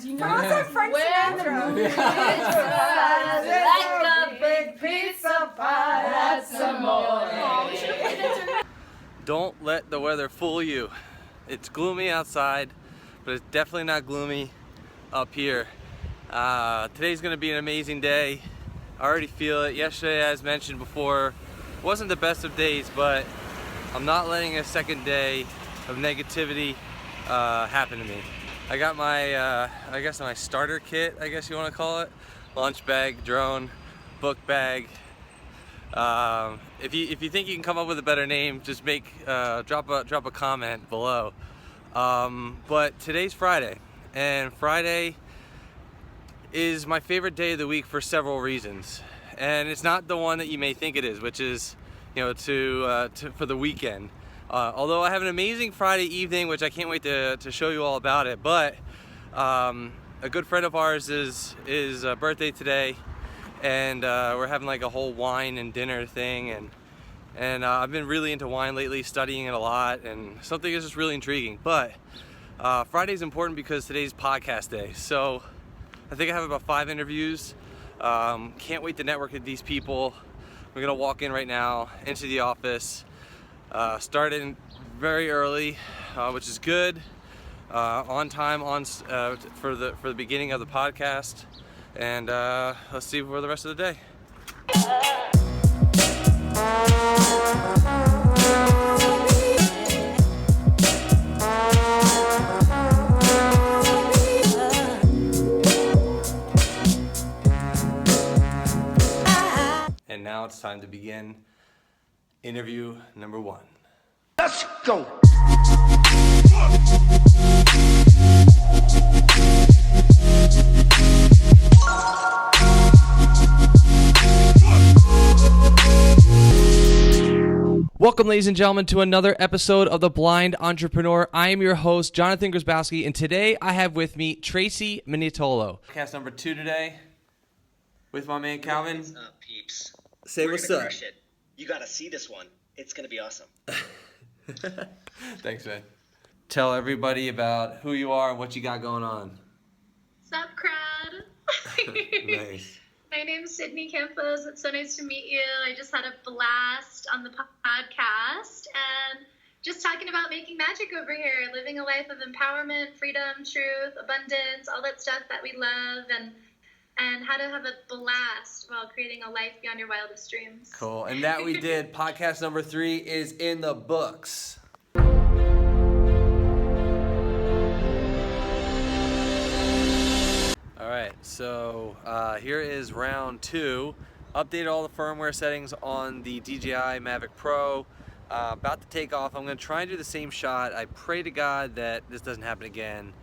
You know it's Frank Sinatra. Like a big pizza pie, that's some more. Don't let the weather fool you. It's gloomy outside, but it's definitely not gloomy up here. Today's gonna be an amazing day. I already feel it. Yesterday, as mentioned before, wasn't the best of days, but I'm not letting a second day of negativity happen to me. I got my, I guess my starter kit, I guess you want to call it. Lunch bag, drone, book bag. If you think you can come up with a better name, just drop a comment below. But today's Friday, and Friday is my favorite day of the week for several reasons. And it's not the one that you may think it is, which is, you know, for the weekend. Although I have an amazing Friday evening, which I can't wait to show you all about it. But a good friend of ours is birthday today, and we're having like a whole wine and dinner thing. And I've been really into wine lately, studying it a lot, and something is just really intriguing. But Friday's important because today's podcast day. So I think I have about 5 interviews. Can't wait to network with these people. We're gonna walk in right now into the office. Started very early, which is good. On time, for the beginning of the podcast, and let's see for the rest of the day. And now it's time to begin interview number 1. Let's go. Welcome, ladies and gentlemen, to another episode of The Blind Entrepreneur. I am your host, Jonathan Grzybowski, and today I have with me Tracy Minitolo. Podcast number 2 today with my man Calvin. What's up, peeps? Say We're what's gonna up. Crush it. You gotta see this one. It's gonna be awesome. Thanks, man. Tell everybody about who you are and what you got going on. Sup, crowd? Nice. My name's Sydney Campos. It's so nice to meet you. I just had a blast on the podcast and just talking about making magic over here, living a life of empowerment, freedom, truth, abundance, all that stuff that we love, and how to have a blast while creating a life beyond your wildest dreams. Cool. And that we did. Podcast number 3 is in the books. Alright, so here is round 2. Updated all the firmware settings on the DJI Mavic Pro. About to take off. I'm going to try and do the same shot. I pray to God that this doesn't happen again.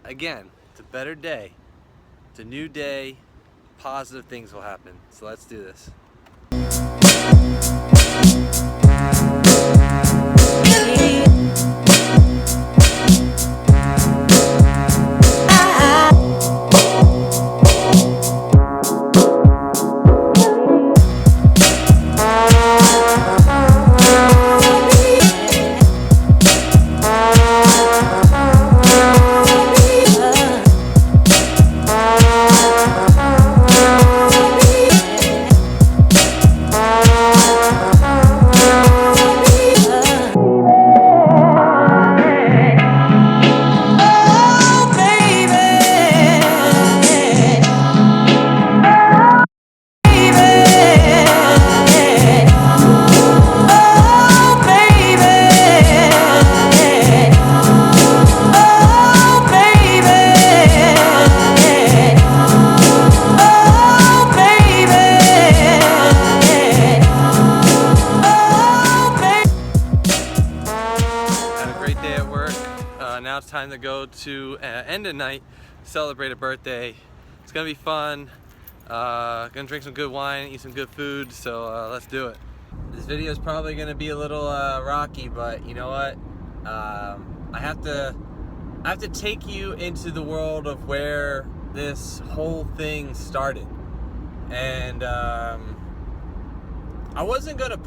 Again, it's a better day. It's a new day. Positive things will happen. So let's do this. Now it's time to go to end of night, celebrate a birthday. It's gonna be fun. Gonna drink some good wine, eat some good food. So let's do it. This video is probably gonna be a little rocky, but you know what? I have to take you into the world of where this whole thing started. And I wasn't gonna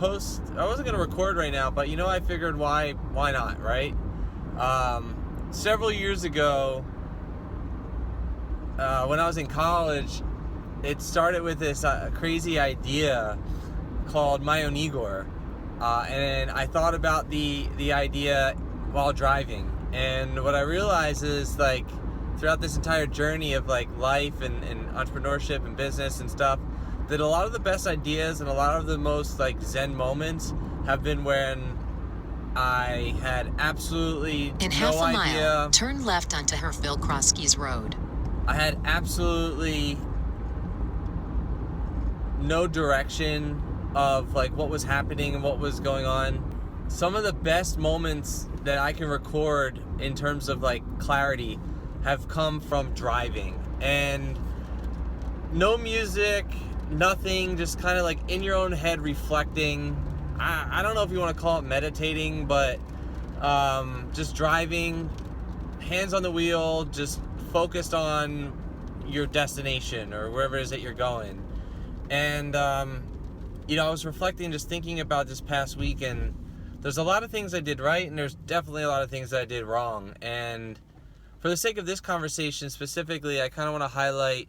record right now, but you know, I figured why not, right? several years ago, when I was in college, it started with this crazy idea called my own Igor. And I thought about the idea while driving. And what I realized is, like, throughout this entire journey of like life and entrepreneurship and business and stuff, that a lot of the best ideas and a lot of the most like Zen moments have been when I had absolutely In no half a idea. mile, turn left onto Herfield Kroskis Road. I had absolutely no direction of like what was happening and what was going on. Some of the best moments that I can record in terms of like clarity have come from driving, and no music, nothing, just kind of like in your own head reflecting. I don't know if you want to call it meditating, but just driving, hands on the wheel, just focused on your destination or wherever it is that you're going. And you know, I was reflecting, just thinking about this past week, and there's a lot of things I did right, and there's definitely a lot of things that I did wrong. And for the sake of this conversation specifically, I kind of want to highlight,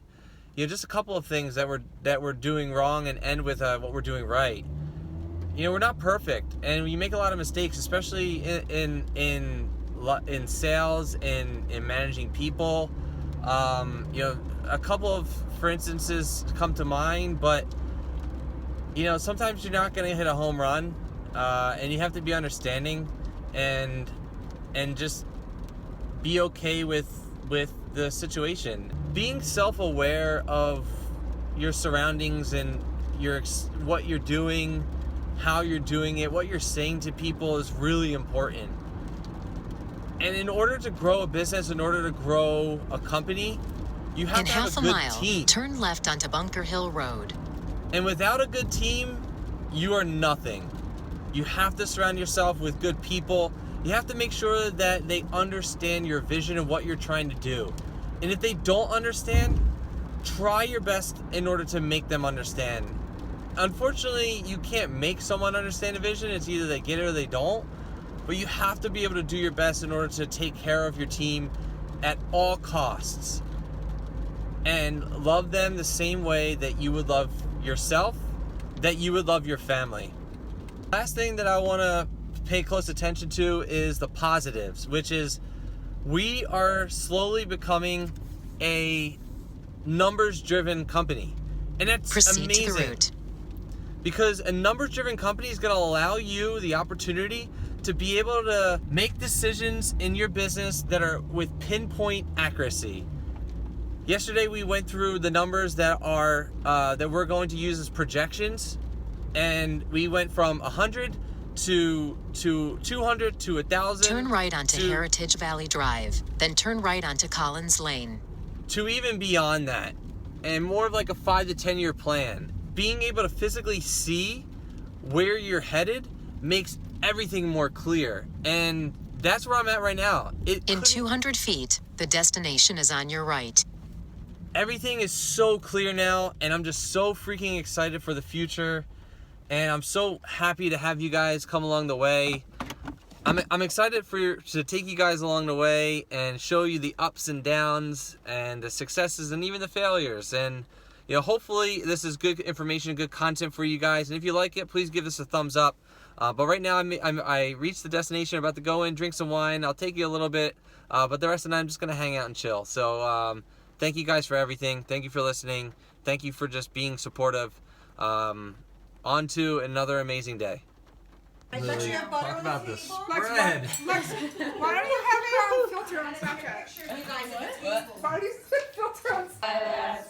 you know, just a couple of things that we're doing wrong, and end with what we're doing right. You know, we're not perfect, and we make a lot of mistakes, especially in sales and in managing people. You know, a couple of, for instances, come to mind, but you know, sometimes you're not going to hit a home run, and you have to be understanding and just be okay with the situation. Being self-aware of your surroundings and what you're doing, how you're doing it, what you're saying to people is really important. And in order to grow a business, in order to grow a company, you have to have a good team. Turn left onto Bunker Hill Road. And without a good team, you are nothing. You have to surround yourself with good people. You have to make sure that they understand your vision and what you're trying to do. And if they don't understand, try your best in order to make them understand. Unfortunately, you can't make someone understand a vision. It's either they get it or they don't. But you have to be able to do your best in order to take care of your team at all costs. And love them the same way that you would love yourself, that you would love your family. Last thing that I want to pay close attention to is the positives, which is we are slowly becoming a numbers-driven company. And that's Proceed to the amazing. route. Because a numbers-driven company is going to allow you the opportunity to be able to make decisions in your business that are with pinpoint accuracy. Yesterday we went through the numbers that are that we're going to use as projections, and we went from 100 to 200 to 1,000. Turn right onto Heritage Valley Drive, then turn right onto Collins Lane. To even beyond that, and more of like a 5 to 10 year plan. Being able to physically see where you're headed makes everything more clear, and that's where I'm at right now. In 200 feet, the destination is on your right. Everything is so clear now, and I'm just so freaking excited for the future, and I'm so happy to have you guys come along the way. I'm excited to take you guys along the way and show you the ups and downs and the successes and even the failures. And you know, hopefully this is good information, good content for you guys. And if you like it, please give us a thumbs up. But right now I reached the destination, about to go in, drink some wine. I'll take you a little bit, but the rest of the night I'm just gonna hang out and chill. So thank you guys for everything. Thank you for listening. Thank you for just being supportive. On to another amazing day. I thought you had butter Talk on about the this table. spread. Lex, why don't you have a filter on Snapchat? You guys at the table. Why do you put filter on Snapchat?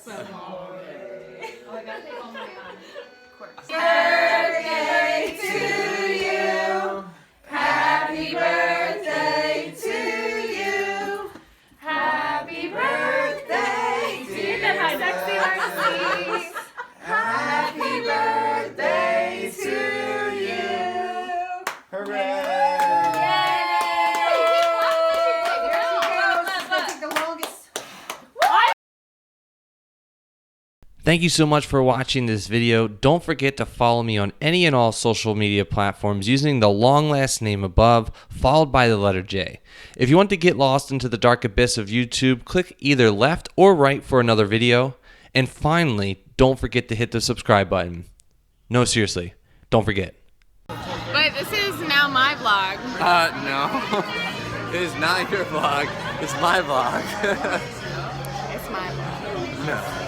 Oh, I gotta take all my quirks. Birthday to you. Happy birthday to you. Happy birthday to you. Happy birthday to you. Hooray! Here she goes. She's gonna take the longest. Thank you so much for watching this video. Don't forget to follow me on any and all social media platforms using the long last name above, followed by the letter J. If you want to get lost into the dark abyss of YouTube, click either left or right for another video. And finally, don't forget to hit the subscribe button. No, seriously, don't forget. But this is now my vlog. No. It is not your vlog. It's my vlog. It's my vlog. No.